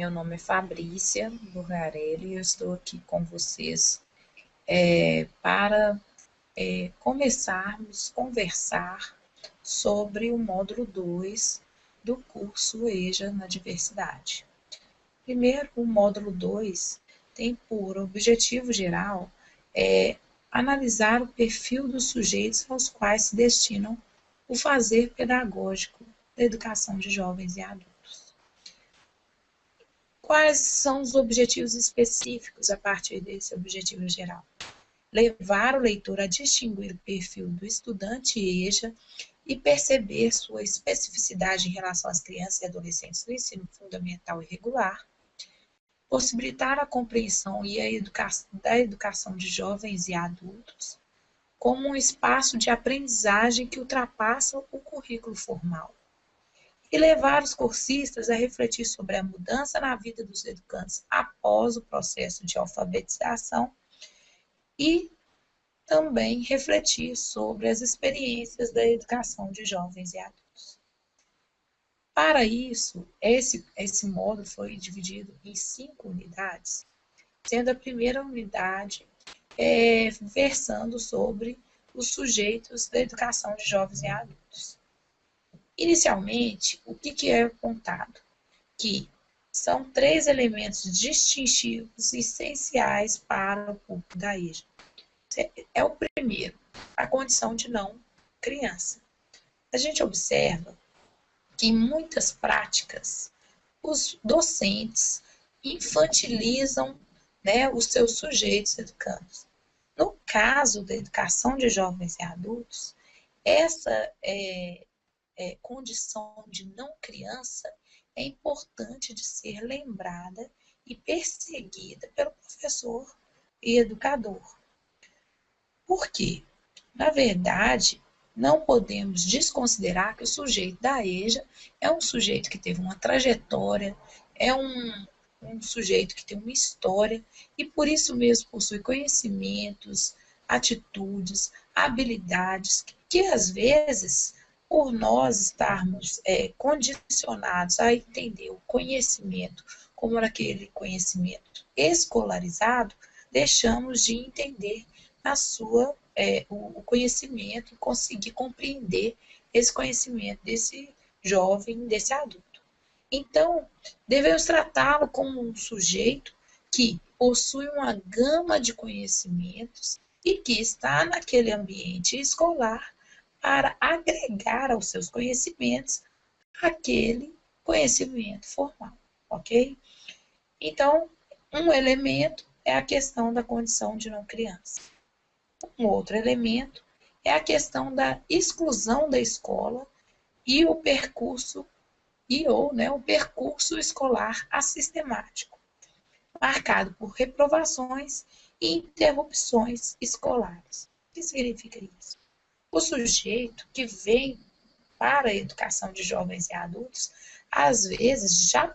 Meu nome é Fabrícia Burgarelli e eu estou aqui com vocês para começarmos a conversar sobre o módulo 2 do curso EJA na Diversidade. Primeiro, o módulo 2 tem por objetivo geral analisar o perfil dos sujeitos aos quais se destinam o fazer pedagógico da educação de jovens e adultos. Quais são os objetivos específicos a partir desse objetivo geral? Levar o leitor a distinguir o perfil do estudante EJA e perceber sua especificidade em relação às crianças e adolescentes do ensino fundamental e regular, possibilitar a compreensão e da educação de jovens e adultos como um espaço de aprendizagem que ultrapassa o currículo formal, e levar os cursistas a refletir sobre a mudança na vida dos educandos após o processo de alfabetização e também refletir sobre as experiências da educação de jovens e adultos. Para isso, esse módulo foi dividido em 5 unidades, sendo a primeira unidade versando sobre os sujeitos da educação de jovens e adultos. Inicialmente, o que é apontado? Que são 3 elementos distintivos essenciais para o público da EJA. É o primeiro, a condição de não criança. A gente observa que em muitas práticas, os docentes infantilizam, os seus sujeitos educandos. No caso da educação de jovens e adultos, essa condição de não criança é importante de ser lembrada e perseguida pelo professor e educador. Por quê? Na verdade, não podemos desconsiderar que o sujeito da EJA é um sujeito que teve uma trajetória, é um sujeito que tem uma história e por isso mesmo possui conhecimentos, atitudes, habilidades que às vezes por nós estarmos condicionados a entender o conhecimento como aquele conhecimento escolarizado, deixamos de entender o conhecimento e conseguir compreender esse conhecimento desse jovem, desse adulto. Então, devemos tratá-lo como um sujeito que possui uma gama de conhecimentos e que está naquele ambiente escolar para agregar aos seus conhecimentos aquele conhecimento formal, ok? Então, um elemento é a questão da condição de não criança. Um outro elemento é a questão da exclusão da escola e o percurso o percurso escolar assistemático, marcado por reprovações e interrupções escolares. O que significa isso? O sujeito que vem para a educação de jovens e adultos, às vezes já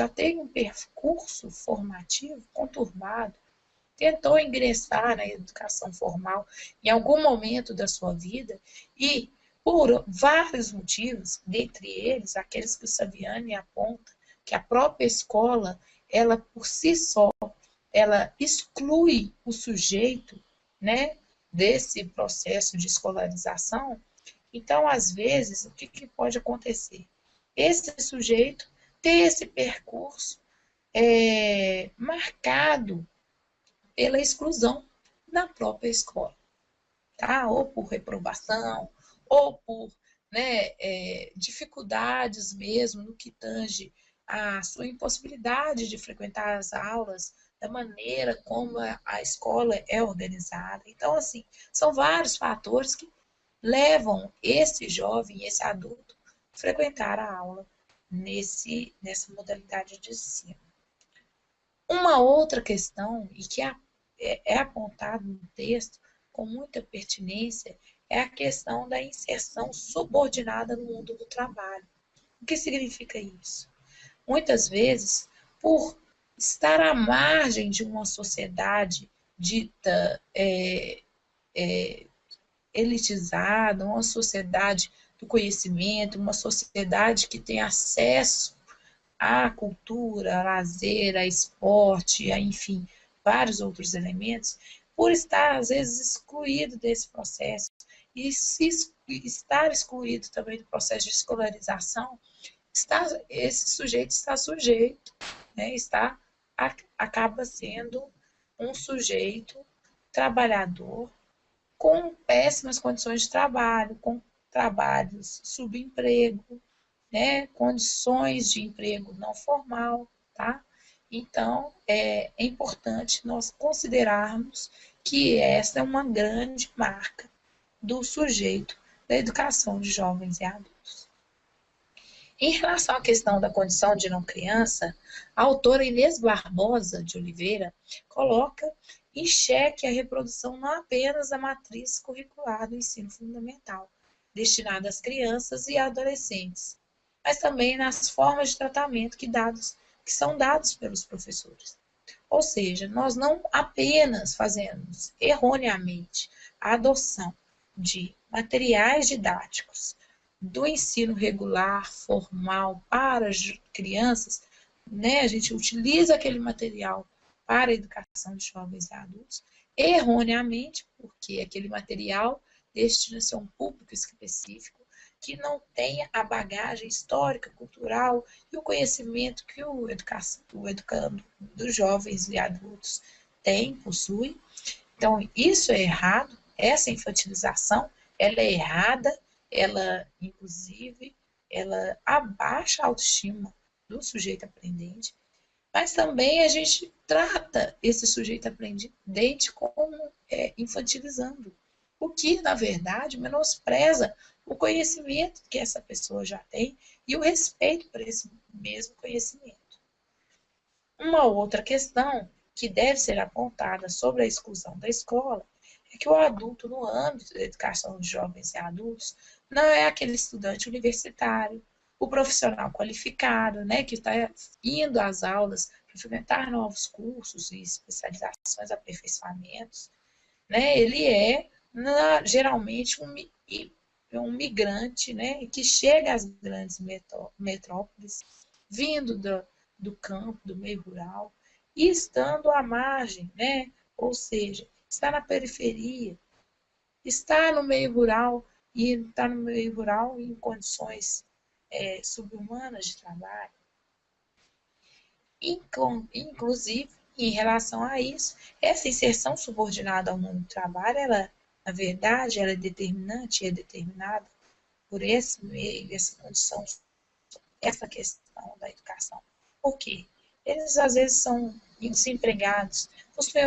tem um percurso formativo conturbado, tentou ingressar na educação formal em algum momento da sua vida e, por vários motivos, dentre eles, aqueles que o Saviani aponta, que a própria escola, ela por si só, ela exclui o sujeito, desse processo de escolarização. Então, às vezes, o que pode acontecer? Esse sujeito tem esse percurso marcado pela exclusão na própria escola, tá? Ou por reprovação, ou por dificuldades mesmo no que tange a sua impossibilidade de frequentar as aulas da maneira como a escola é organizada. Então, assim, são vários fatores que levam esse jovem, esse adulto, a frequentar a aula nessa modalidade de ensino. Uma outra questão, e que é apontado no texto com muita pertinência, é a questão da inserção subordinada no mundo do trabalho. O que significa isso? Muitas vezes, por estar à margem de uma sociedade dita elitizada, uma sociedade do conhecimento, uma sociedade que tem acesso a cultura, a lazer, a esporte, enfim, vários outros elementos, por estar, às vezes, excluído desse processo e se estar excluído também do processo de escolarização, esse sujeito está sujeito, né, acaba sendo um sujeito trabalhador com péssimas condições de trabalho, com trabalhos subemprego, né, condições de emprego não formal, tá? Então, é importante nós considerarmos que essa é uma grande marca do sujeito da educação de jovens e adultos. Em relação à questão da condição de não criança, a autora Inês Barbosa de Oliveira coloca em xeque a reprodução não apenas da matriz curricular do ensino fundamental, destinada às crianças e adolescentes, mas também nas formas de tratamento que são dados pelos professores. Ou seja, nós não apenas fazemos erroneamente a adoção de materiais didáticos do ensino regular, formal, para as crianças, né? A gente utiliza aquele material para a educação de jovens e adultos, erroneamente, porque aquele material destina-se a um público específico que não tenha a bagagem histórica, cultural e o conhecimento que o educando dos jovens e adultos possui. Então, isso é errado, essa infantilização, ela é errada, ela, inclusive, ela abaixa a autoestima do sujeito aprendente, mas também a gente trata esse sujeito aprendente como infantilizando, o que, na verdade, menospreza o conhecimento que essa pessoa já tem e o respeito por esse mesmo conhecimento. Uma outra questão que deve ser apontada sobre a exclusão da escola é que o adulto, no âmbito da educação de jovens e adultos, não é aquele estudante universitário, o profissional qualificado, né, que está indo às aulas para frequentar novos cursos e especializações, aperfeiçoamentos, né, ele é geralmente um migrante, né, que chega às grandes metrópoles, vindo do campo, do meio rural, e estando à margem, né, ou seja, está na periferia, está no meio rural e está no meio rural em condições subhumanas de trabalho. Inclusive, em relação a isso, essa inserção subordinada ao mundo do trabalho, ela, na verdade, ela é determinante e é determinada por esse meio, essa condição, essa questão da educação. Por quê? Eles, às vezes, são desempregados, possuem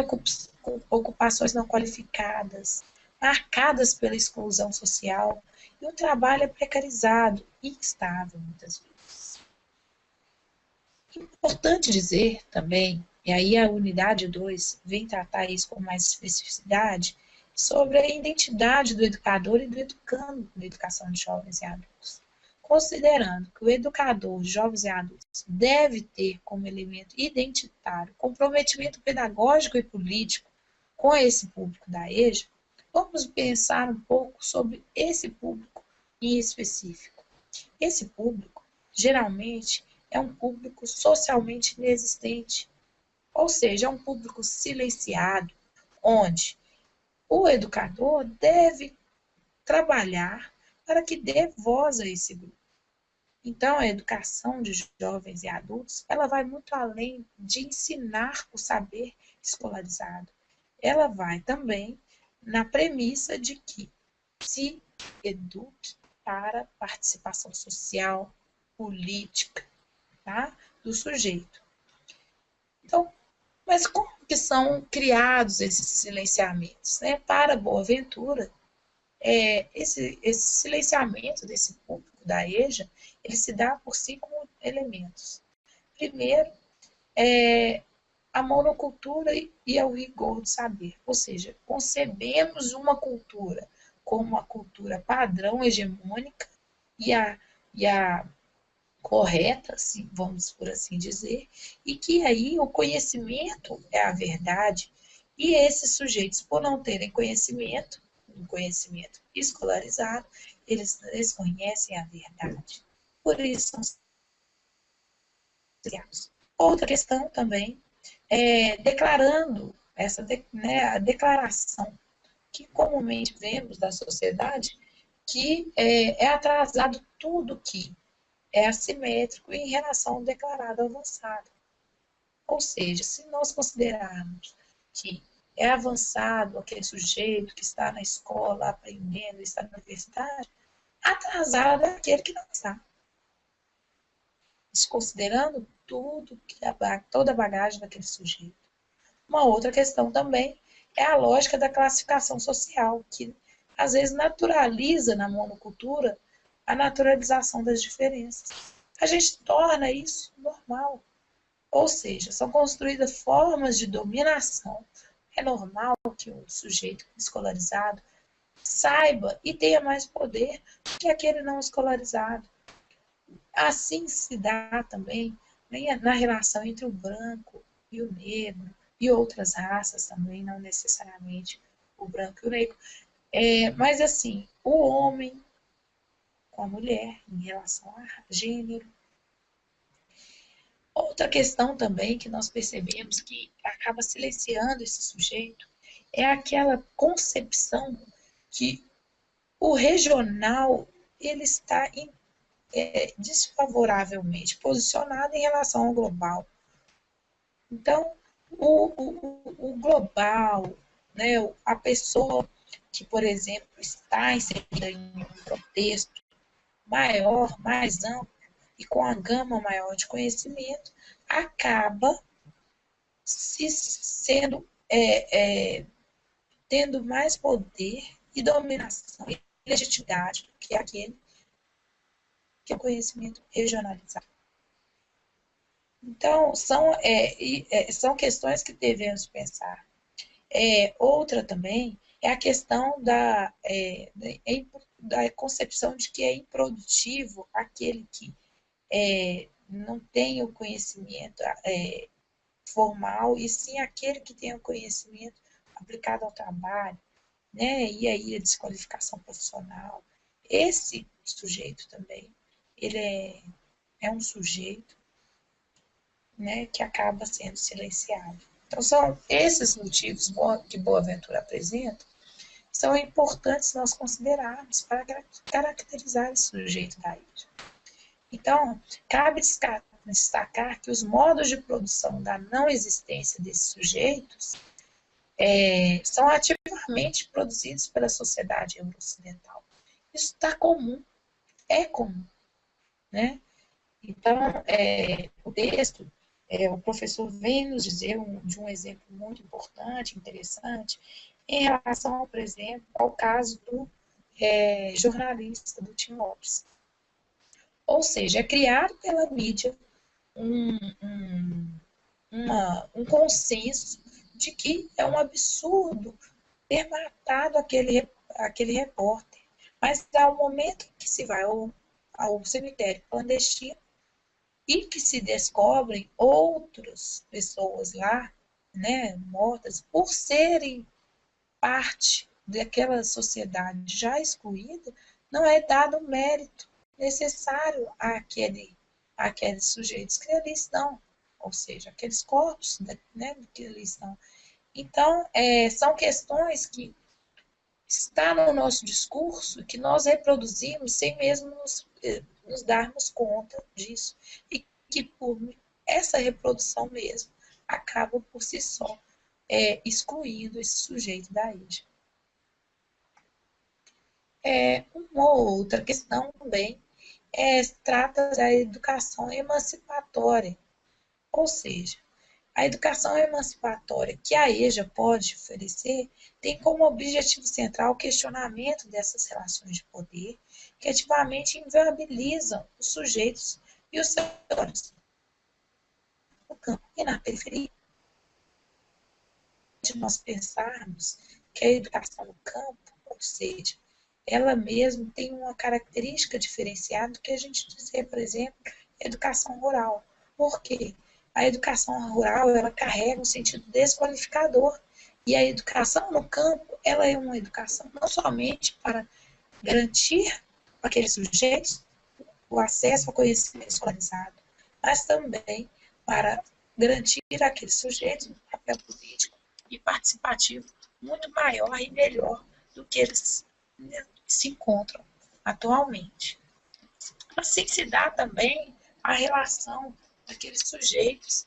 ocupações não qualificadas, marcadas pela exclusão social, e o trabalho é precarizado e instável, muitas vezes. Importante dizer também, e aí a unidade 2 vem tratar isso com mais especificidade, sobre a identidade do educador e do educando na educação de jovens e adultos. Considerando que o educador de jovens e adultos deve ter como elemento identitário comprometimento pedagógico e político com esse público da EJA, vamos pensar um pouco sobre esse público em específico. Esse público, geralmente, é um público socialmente inexistente, ou seja, é um público silenciado, onde o educador deve trabalhar para que dê voz a esse grupo. Então, a educação de jovens e adultos, ela vai muito além de ensinar o saber escolarizado. Ela vai também na premissa de que se eduque para participação social, política, tá? Do sujeito. Então, mas como que são criados esses silenciamentos? Né? Para Boaventura, esse silenciamento desse público da EJA, ele se dá por 5 elementos. Primeiro, a monocultura e ao rigor do saber, ou seja, concebemos uma cultura como uma cultura padrão hegemônica e a correta, assim, vamos por assim dizer, e que aí o conhecimento é a verdade, e esses sujeitos, por não terem conhecimento, um conhecimento escolarizado, eles desconhecem a verdade. Por isso, Outra questão também é declarando a declaração que comumente vemos da sociedade que é atrasado tudo que é assimétrico em relação ao declarado avançado. Ou seja, se nós considerarmos que é avançado aquele sujeito que está na escola aprendendo, está na universidade, atrasado é aquele que não está. Desconsiderando tudo toda a bagagem daquele sujeito. Uma outra questão também é a lógica da classificação social, que às vezes naturaliza na monocultura a naturalização das diferenças. A gente torna isso normal. Ou seja, são construídas formas de dominação. É normal que o sujeito escolarizado saiba e tenha mais poder que aquele não escolarizado. Assim se dá também, né, na relação entre o branco e o negro, e outras raças também, não necessariamente o branco e o negro. Mas assim, o homem com a mulher em relação a gênero. Outra questão também que nós percebemos que acaba silenciando esse sujeito é aquela concepção que o regional ele está desfavoravelmente posicionado em relação ao global. Então, o global, né, a pessoa que, por exemplo, está inserida em um contexto maior, mais amplo e com a gama maior de conhecimento, acaba tendo mais poder e dominação e legitimidade do que aquele que é o conhecimento regionalizado. Então, são questões que devemos pensar. Outra também é a questão da concepção de que é improdutivo aquele que não tem o conhecimento formal, e sim aquele que tem o conhecimento aplicado ao trabalho, né? E aí a desqualificação profissional. Esse sujeito também, ele é um sujeito, né, que acaba sendo silenciado. Então, são esses motivos que Boaventura apresenta, são importantes nós considerarmos para caracterizar esse sujeito da ilha. Então, cabe destacar que os modos de produção da não existência desses sujeitos são ativamente produzidos pela sociedade ocidental. Isso está comum, é comum, né? Então, o texto, o professor vem nos dizer de um exemplo muito importante, interessante, em relação, por exemplo, ao caso do jornalista, do Tim Lopes. Ou seja, é criado pela mídia um consenso de que é um absurdo ter matado aquele repórter. Mas ao momento que se vai ao cemitério clandestino e que se descobrem outras pessoas lá, né, mortas, por serem parte daquela sociedade já excluída, não é dado o mérito necessário àqueles sujeitos que ali estão, ou seja, aqueles corpos, né, que ali estão. Então, são questões que estão no nosso discurso, que nós reproduzimos sem mesmo nos darmos conta disso, e que por essa reprodução mesmo acaba por si só excluindo esse sujeito da ilha. Uma outra questão também trata da educação emancipatória, ou seja, a educação emancipatória que a EJA pode oferecer tem como objetivo central o questionamento dessas relações de poder que ativamente inviabilizam os sujeitos e os setores no campo e na periferia. De nós pensarmos que a educação no campo, ou seja, ela mesma tem uma característica diferenciada do que a gente dizer, por exemplo, educação rural. Por quê? A educação rural, ela carrega um sentido desqualificador. E a educação no campo, ela é uma educação não somente para garantir aqueles sujeitos o acesso ao conhecimento escolarizado, mas também para garantir àqueles sujeitos um papel político e participativo muito maior e melhor do que eles se encontram atualmente. Assim se dá também a relação daqueles sujeitos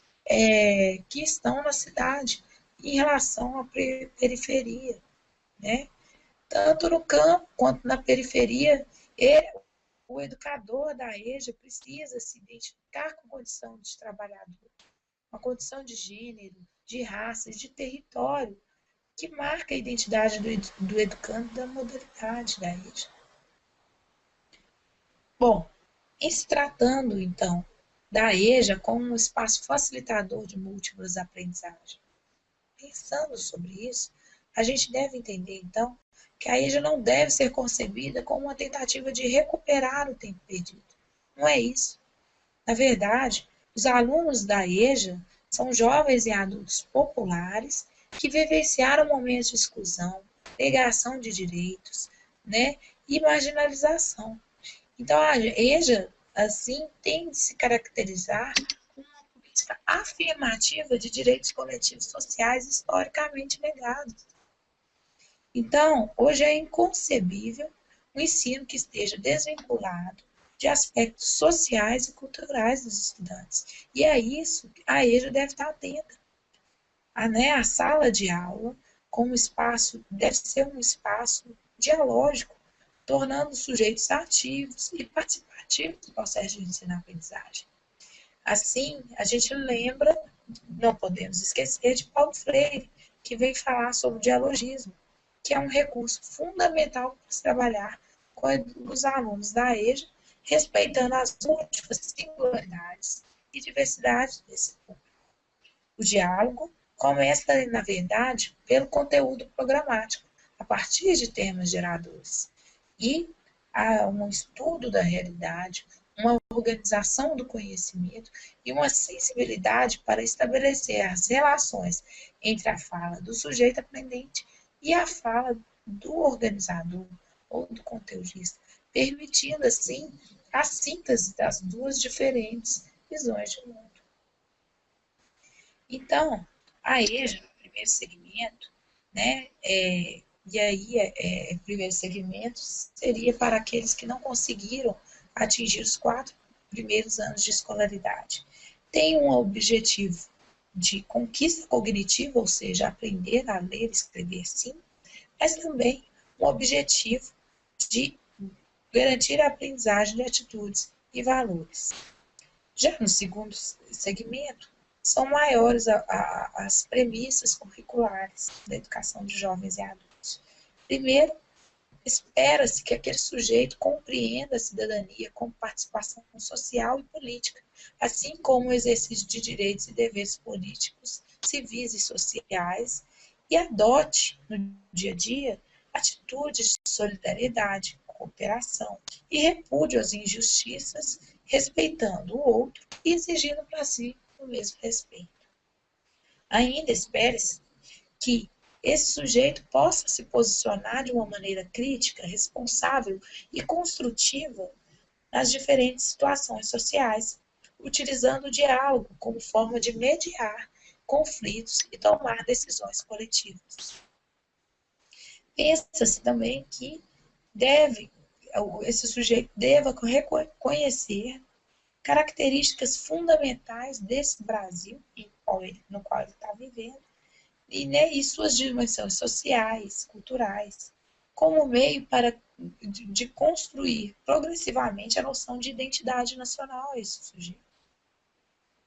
que estão na cidade em relação à periferia, né? Tanto no campo quanto na periferia, o educador da EJA precisa se identificar com a condição de trabalhador, uma condição de gênero, de raça e de território que marca a identidade do educando da modalidade da EJA. Bom, em se tratando, então, da EJA como um espaço facilitador de múltiplas aprendizagens, pensando sobre isso, a gente deve entender, então, que a EJA não deve ser concebida como uma tentativa de recuperar o tempo perdido. Não é isso. Na verdade, os alunos da EJA são jovens e adultos populares que vivenciaram momentos de exclusão, negação de direitos, né, e marginalização. Então, a EJA, assim, tem de se caracterizar como uma política afirmativa de direitos coletivos sociais historicamente negados. Então, hoje é inconcebível um ensino que esteja desvinculado de aspectos sociais e culturais dos estudantes. E é isso que a EJA deve estar atenta. A sala de aula, como espaço, deve ser um espaço dialógico, tornando os sujeitos ativos e participativos do processo de ensino-aprendizagem. Assim, a gente lembra, não podemos esquecer de Paulo Freire, que veio falar sobre o dialogismo, que é um recurso fundamental para se trabalhar com os alunos da EJA, respeitando as múltiplas singularidades e diversidades desse público. O diálogo começa, na verdade, pelo conteúdo programático, a partir de temas geradores, e há um estudo da realidade, uma organização do conhecimento e uma sensibilidade para estabelecer as relações entre a fala do sujeito aprendente e a fala do organizador ou do conteudista, permitindo, assim, a síntese das duas diferentes visões de mundo. Então, a EJA, no primeiro segmento, né, e aí, primeiro segmento seria para aqueles que não conseguiram atingir os 4 primeiros anos de escolaridade. Tem um objetivo de conquista cognitiva, ou seja, aprender a ler e escrever sim, mas também um objetivo de garantir a aprendizagem de atitudes e valores. Já no segundo segmento, são maiores as premissas curriculares da educação de jovens e adultos. Primeiro, espera-se que aquele sujeito compreenda a cidadania como participação social e política, assim como o exercício de direitos e deveres políticos, civis e sociais, e adote no dia a dia atitudes de solidariedade, cooperação e repúdio às injustiças, respeitando o outro e exigindo para si o mesmo respeito. Ainda espera-se que esse sujeito possa se posicionar de uma maneira crítica, responsável e construtiva nas diferentes situações sociais, utilizando o diálogo como forma de mediar conflitos e tomar decisões coletivas. Pensa-se também que esse sujeito deva reconhecer características fundamentais desse Brasil no qual ele está vivendo, e suas dimensões sociais, culturais, como meio de construir progressivamente a noção de identidade nacional a esse sujeito.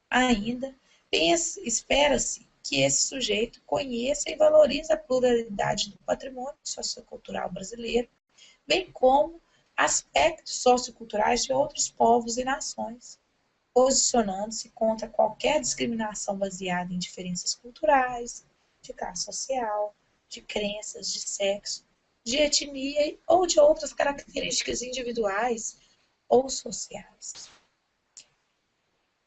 Ainda, espera-se que esse sujeito conheça e valorize a pluralidade do patrimônio sociocultural brasileiro, bem como aspectos socioculturais de outros povos e nações, posicionando-se contra qualquer discriminação baseada em diferenças culturais, de classe social, de crenças, de sexo, de etnia ou de outras características individuais ou sociais.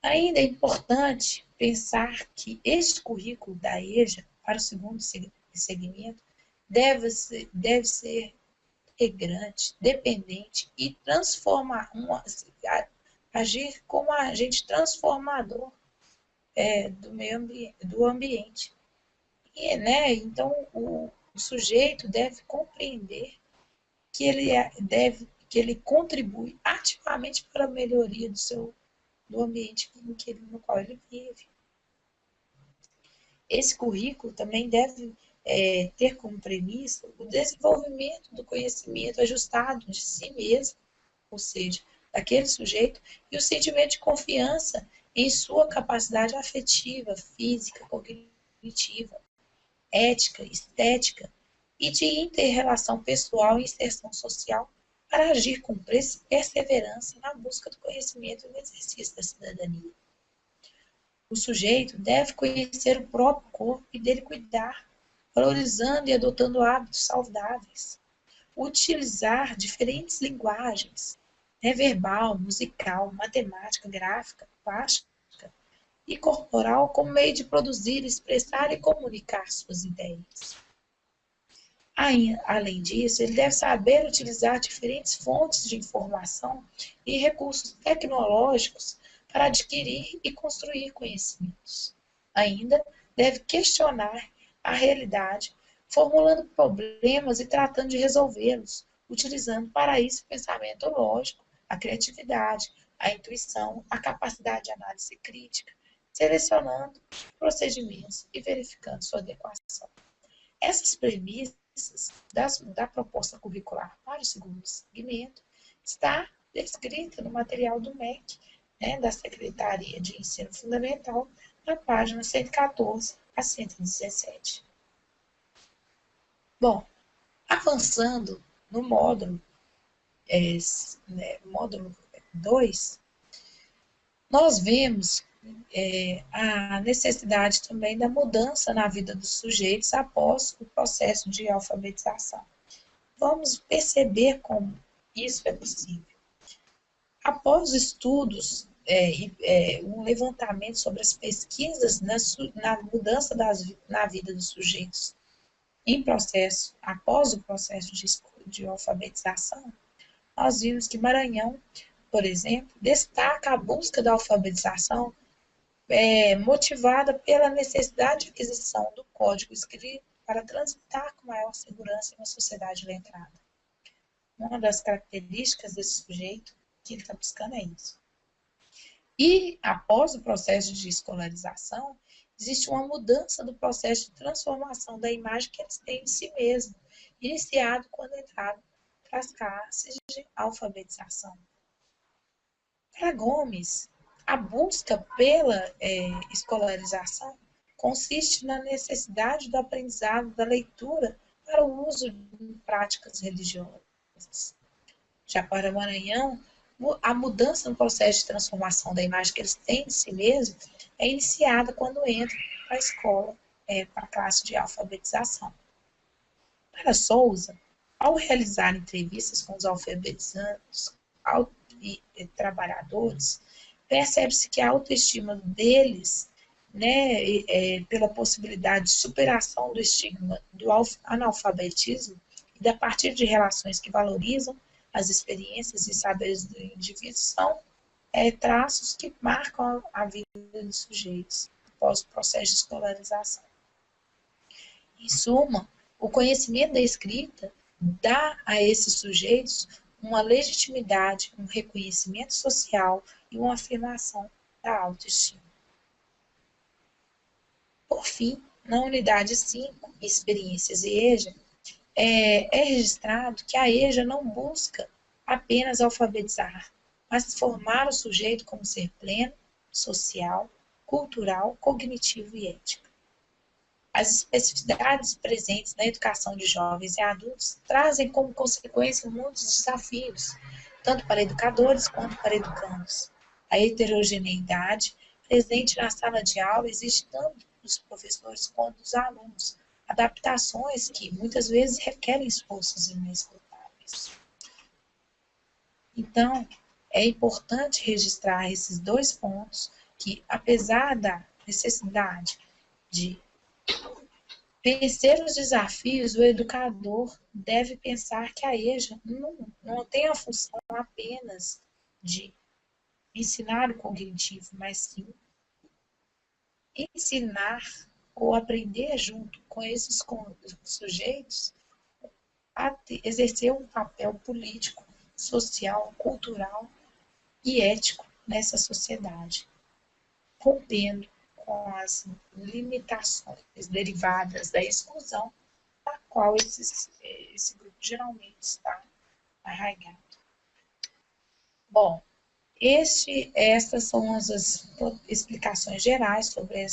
Ainda é importante pensar que este currículo da EJA, para o segundo segmento, deve ser integrante, dependente e agir como agente transformador do ambiente. E, né, então, o sujeito deve compreender que que ele contribui ativamente para a melhoria do ambiente no qual ele vive. Esse currículo também deve ter como premissa o desenvolvimento do conhecimento ajustado de si mesmo, ou seja, daquele sujeito, e o sentimento de confiança em sua capacidade afetiva, física, cognitiva, ética, estética e de inter-relação pessoal e inserção social para agir com perseverança na busca do conhecimento e no exercício da cidadania. O sujeito deve conhecer o próprio corpo e dele cuidar, valorizando e adotando hábitos saudáveis. Utilizar diferentes linguagens, verbal, musical, matemática, gráfica, plástica e corporal como meio de produzir, expressar e comunicar suas ideias. Além disso, ele deve saber utilizar diferentes fontes de informação e recursos tecnológicos para adquirir e construir conhecimentos. Ainda deve questionar a realidade, formulando problemas e tratando de resolvê-los, utilizando para isso o pensamento lógico, a criatividade, a intuição, a capacidade de análise crítica, selecionando procedimentos e verificando sua adequação. Essas premissas da proposta curricular para o segundo segmento está descrita no material do MEC, da Secretaria de Ensino Fundamental, na página 114 a 117. Bom, avançando no módulo 2, nós vemos a necessidade também da mudança na vida dos sujeitos após o processo de alfabetização. Vamos perceber como isso é possível. Após estudos um levantamento sobre as pesquisas na mudança na vida dos sujeitos após o processo de alfabetização, nós vimos que Maranhão, por exemplo, destaca a busca da alfabetização motivada pela necessidade de aquisição do código escrito para transitar com maior segurança em uma sociedade letrada. Uma das características desse sujeito que ele está buscando é isso. E, após o processo de escolarização, existe uma mudança do processo de transformação da imagem que eles têm de si mesmo, iniciado quando entraram para as classes de alfabetização. Para Gomes, a busca pela escolarização consiste na necessidade do aprendizado da leitura para o uso em práticas religiosas. Já para Maranhão, a mudança no processo de transformação da imagem que eles têm de si mesmo é iniciada quando entram para a escola, para a classe de alfabetização. Para Souza, ao realizar entrevistas com os alfabetizandos e trabalhadores, percebe-se que a autoestima deles, pela possibilidade de superação do estigma do analfabetismo e da partir de relações que valorizam as experiências e saberes do indivíduo, são traços que marcam a vida dos sujeitos após o processo de escolarização. Em suma, o conhecimento da escrita dá a esses sujeitos uma legitimidade, um reconhecimento social e uma afirmação da autoestima. Por fim, na unidade 5, Experiências e EJA, é registrado que a EJA não busca apenas alfabetizar, mas formar o sujeito como ser pleno, social, cultural, cognitivo e ético. As especificidades presentes na educação de jovens e adultos trazem como consequência muitos desafios, tanto para educadores quanto para educandos. A heterogeneidade presente na sala de aula existe tanto dos professores quanto dos alunos, adaptações que muitas vezes requerem esforços inesgotáveis. Então, é importante registrar esses dois pontos que, apesar da necessidade de vencer os desafios, o educador deve pensar que a EJA não tem a função apenas de ensinar o cognitivo, mas sim ensinar ou aprender junto com esses sujeitos a exercer um papel político, social, cultural e ético nessa sociedade, rompendo com as limitações derivadas da exclusão na qual esse grupo geralmente está arraigado. Bom, estas são as explicações gerais sobre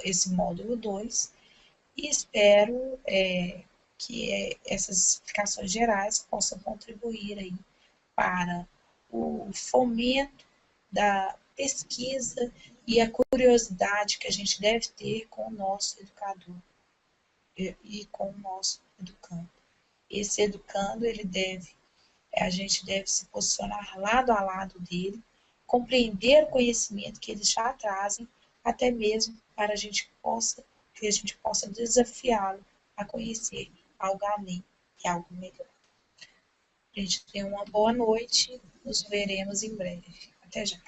esse módulo 2 e espero que essas explicações gerais possam contribuir aí para o fomento da pesquisa e a curiosidade que a gente deve ter com o nosso educador e com o nosso educando. Esse educando, a gente deve se posicionar lado a lado dele, compreender o conhecimento que eles já trazem, até mesmo para que a gente possa desafiá-lo a conhecer algo além e algo melhor. A gente tenha uma boa noite, nos veremos em breve. Até já.